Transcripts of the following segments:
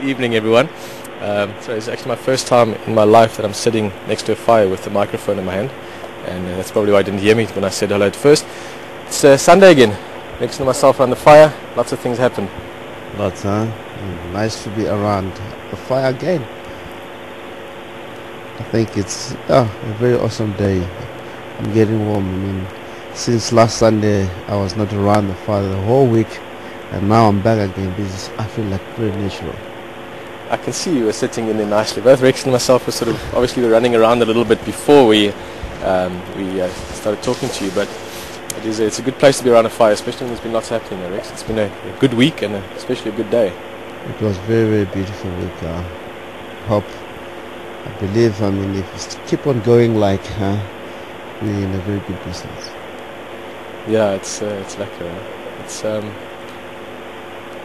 evening, everyone. So it's actually my first time in my life that I'm sitting next to a fire with the microphone in my hand, and that's probably why I didn't hear me when I said hello at first. It's Sunday again, next to myself around the fire. Lots of things happen. Lots, huh? Nice to be around the fire again. I think it's a very awesome day. I'm getting warm. I mean, since last Sunday I was not around the fire the whole week, and now I'm back again. I feel like very natural. I can see you were sitting in there nicely. Both Rex and myself were sort of obviously running around a little bit before we started talking to you, but it's a good place to be around a fire, especially when there's been lots happening, Rex. It's been a good week and especially a good day. It was very, very beautiful week. I believe, I mean, if we keep on going like, we're in a very good business. Yeah, it's lekker. It's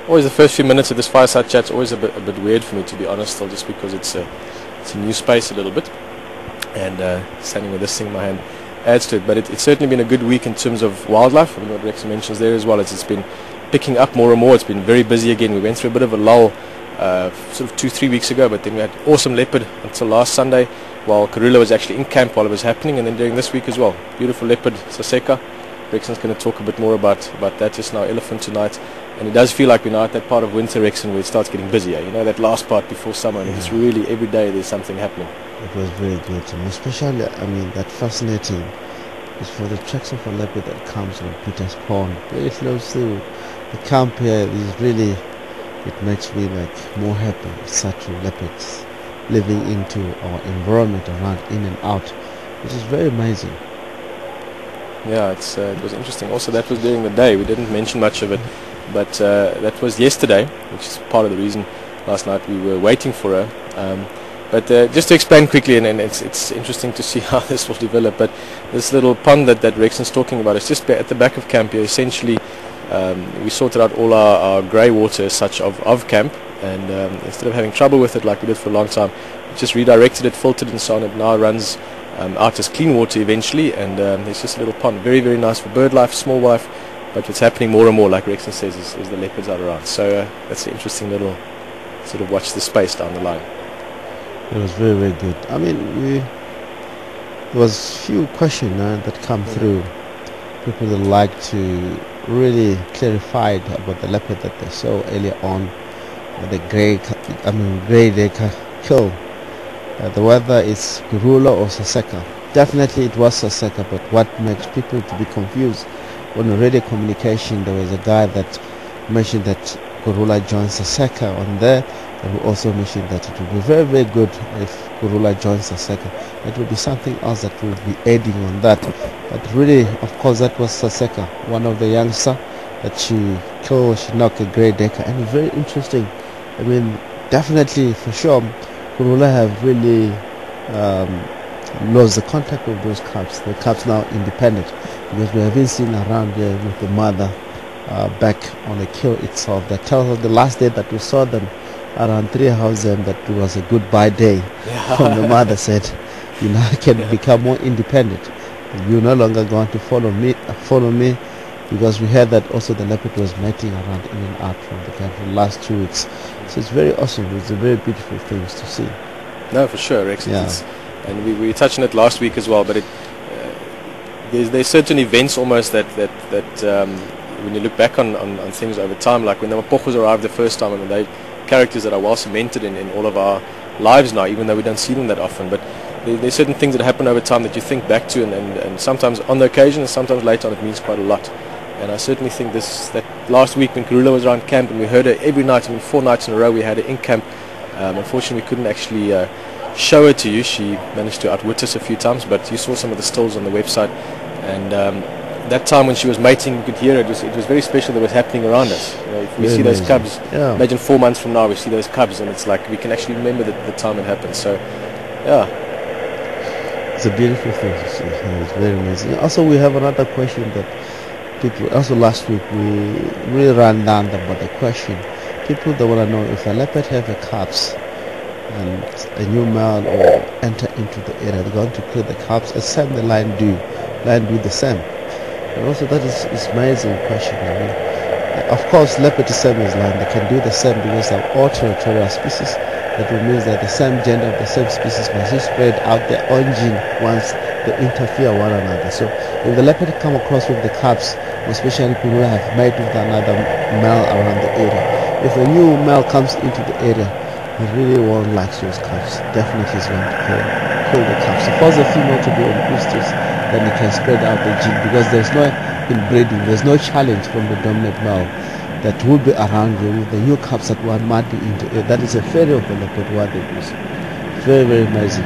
always the first few minutes of this fireside chat's always a bit weird for me, to be honest, still, just because it's a new space a little bit, and standing with this thing in my hand adds to it. But it's certainly been a good week in terms of wildlife. I mean, what Rex mentions there as well, it's been picking up more and more. It's been very busy again. We went through a bit of a lull sort of 2-3 weeks ago, but then we had awesome leopard until last Sunday, while Karula was actually in camp while it was happening, and then during this week as well, beautiful leopard, Saseka. Rexon's going to talk a bit more about that just now. Elephant tonight, and it does feel like we're now at that part of winter, Rexon, where it starts getting busier. You know, that last part before summer, and it's really every day there's something happening. It was very good, and especially, I mean, that fascinating is for the tracks of a leopard that comes from Peter's Pond, very close to the camp here. Is really, it makes me like more happy. Such leopards living into our environment around, in and out, which is very amazing. Yeah, it was interesting. Also, that was during the day. We didn't mention much of it, but that was yesterday, which is part of the reason last night we were waiting for her. But just to explain quickly, and it's interesting to see how this will develop, but this little pond that Rexon's talking about is just at the back of camp here. Essentially, we sorted out all our grey water as such of camp, and instead of having trouble with it like we did for a long time, we just redirected it, filtered and so on. It now runs out as clean water eventually, and there's just a little pond, very, very nice for bird life, small life, but what's happening more and more, like Rexon says, is the leopards are around. So that's an interesting little sort of watch the space down the line. It was very, very good. I mean, there was few questions that come through. People would like to really clarify about the leopard that they saw earlier on, the grey decker kill. The whether it's Karula or Saseka. Definitely it was Saseka, but what makes people to be confused, on the radio communication there was a guy that mentioned that Karula joins Saseka on there, and we also mentioned that it would be very, very good if Karula joins Saseka. It would be something else that we would be adding on that. But really, of course, that was Saseka, one of the youngsters that she killed. She knocked a grey decker, and very interesting. I mean, definitely for sure Karula have really lost the contact with those cubs. The cubs now independent, because we haven't seen around there with the mother back on the kill itself. That tells us the last day that we saw them around 3,000 that it was a goodbye day. From the mother said, you now can become more independent. You're no longer going to follow me, because we heard that also the leopard was mating around in and out from the camp for the last 2 weeks. So it's very awesome. It's a very beautiful thing to see. No, for sure, Rex. Yeah. And we touched on it last week as well, but there's certain events almost that when you look back on things over time, like when the Mapochos arrived the first time, I mean, they characters that are well cemented in all of our lives now, even though we don't see them that often. But there's certain things that happen over time that you think back to, and sometimes on the occasion and sometimes later on it means quite a lot. And I certainly think that last week when Karula was around camp and we heard her every night, I mean 4 nights in a row we had her in camp. Unfortunately we couldn't actually show her to you. She managed to outwit us a few times, but you saw some of the stills on the website, and that time when she was mating you could hear it. It was very special that was happening around us. You know, if we see those cubs, imagine 4 months from now we see those cubs, and it's like we can actually remember the time it happened. So yeah, it's a beautiful thing to see. It's very amazing. Also we have another question that people, also last week we really ran down about the question. People that want to know if a leopard have a cubs and a new male or enter into the area, they're going to kill the cubs as same the lion do the same. And also that is amazing question. I mean, Of course, leopard is same as lion. They can do the same because they're all territorial species. That means that the same gender of the same species must spread out their own gene once they interfere one another. So if the leopard come across with the cubs, especially people who have mate with another male around the area, if a new male comes into the area, he really won't like those cubs. Definitely is going to kill the cubs. Suppose the female to be on oysters, then it can spread out the gene because there's no inbreeding, there's no challenge from the dominant male that will be around you with the new cubs that one might be into. That is a fairy of the leopard, what they do. Very, very amazing.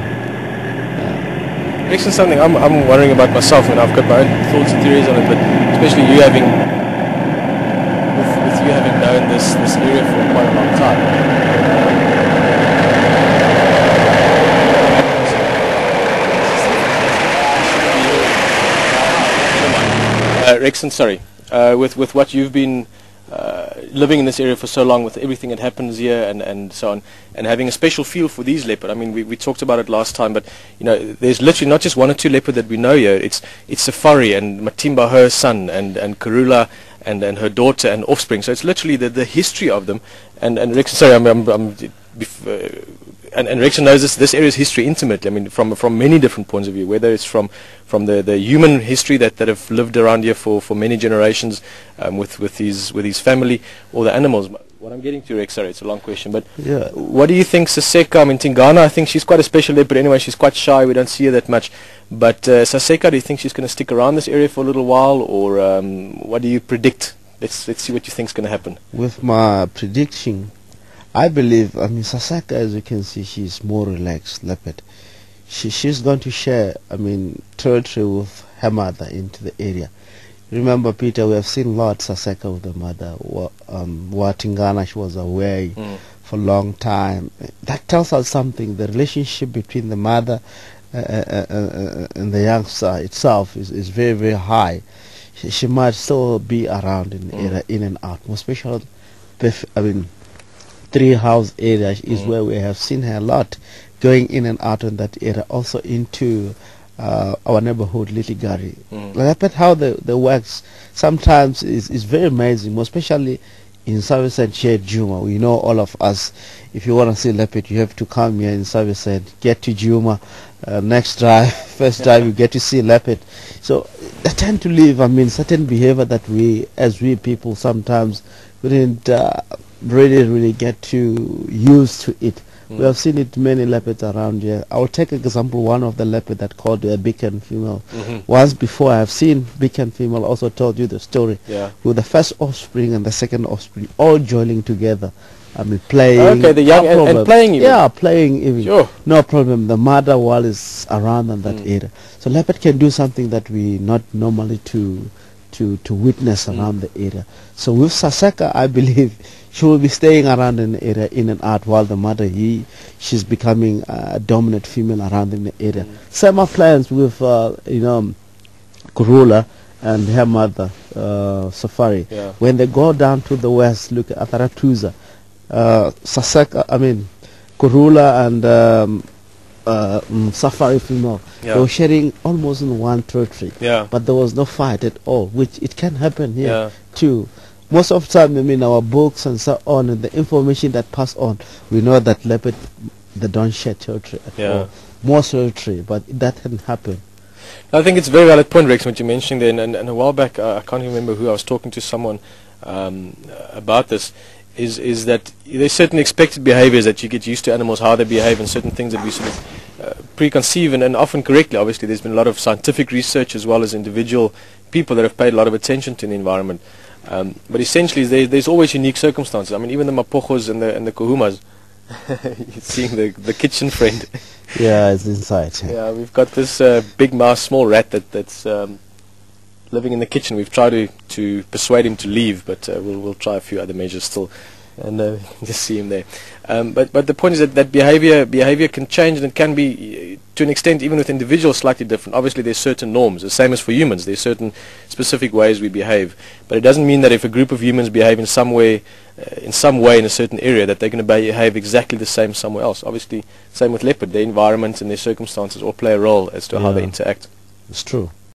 Rexon, something I'm worrying about myself, and I've got my own thoughts and theories on it, but especially you having, with you having known this area for quite a long time. Rexon, sorry, with what you've been living in this area for so long, with everything that happens here and so on, and having a special feel for these leopard. I mean, we talked about it last time, but you know, there's literally not just one or two leopard that we know here. It's Safari and Matimba, her son, and Karula and her daughter and offspring. So it's literally the history of them. And Rexon, sorry, and Rexon knows this area's history intimately. I mean, from many different points of view, whether it's from the human history that have lived around here for many generations, with his family, or the animals. What I'm getting to, Rex, sorry, it's a long question, but yeah. What do you think, Saseka? I mean, Tingana, I think she's quite a special leopard anyway. She's quite shy. We don't see her that much. But Saseka, do you think she's going to stick around this area for a little while, or what do you predict? Let's see what you think is going to happen. With my prediction, I believe, I mean, Saseka, as you can see, she's more relaxed leopard. She's going to share, I mean, territory with her mother into the area. Remember, Peter, we have seen Lord Saseka with the mother. Tingana, she was away for a long time. That tells us something. The relationship between the mother and the youngster itself is very, very high. She might still be around in the area, in and out. Most especially, I mean, Tree House area is where we have seen her a lot, going in and out in that area, also into our neighborhood, Little Gary. Like how the works sometimes is very amazing, most especially in Service and Shared Juma. We know, all of us, if you want to see leopard, you have to come here in Service and get to Juma. Next drive, first drive, you get to see leopard. So they tend to live, I mean, certain behavior that we, as we people, sometimes we didn't really get to used to it. We have seen it many leopards around here. I will take example one of the leopard that called a beacon female. Once before I have seen beacon female, also told you the story with the first offspring and the second offspring all joining together. I mean, playing. Okay, the young and playing even. Yeah, playing even. Sure. No problem. The mother wall is around in that area. So leopard can do something that we not normally to witness around the area. So with Saseka, I believe she will be staying around in the area, in and out, while the mother, she's becoming a dominant female around in the area. Same applies with, Kurula and her mother, Safari. Yeah. When they go down to the west, look at Ataratuza, Saseka, I mean, Kurula and Safari female, they were sharing almost in one territory, but there was no fight at all, which it can happen here too. Most of the time, I mean, our books and so on, and the information that pass on, we know that leopard, they don't share territory at all. More territory, but that can happen. I think it's a very valid point, Rex, what you mentioned there, and a while back, I can't remember who, I was talking to someone about this, is that there's certain expected behaviors that you get used to animals, how they behave, and certain things that we sort of preconceive, and often correctly. Obviously, there's been a lot of scientific research as well as individual people that have paid a lot of attention to the environment. But essentially, there's always unique circumstances. I mean, even the Mapojos and the Kohumas, you're seeing the kitchen friend. Yeah, it's inside. Yeah, we've got this big mouse, small rat that's living in the kitchen. We've tried to persuade him to leave, but we'll try a few other measures still, and just see him there. But the point is that behavior can change, and it can be, to an extent, even with individuals, slightly different. Obviously, there's certain norms, the same as for humans. There's certain specific ways we behave, but it doesn't mean that if a group of humans behave in some way in a certain area, that they're going to behave exactly the same somewhere else. Obviously, same with leopard. Their environment and their circumstances all play a role as to how they interact. It's true.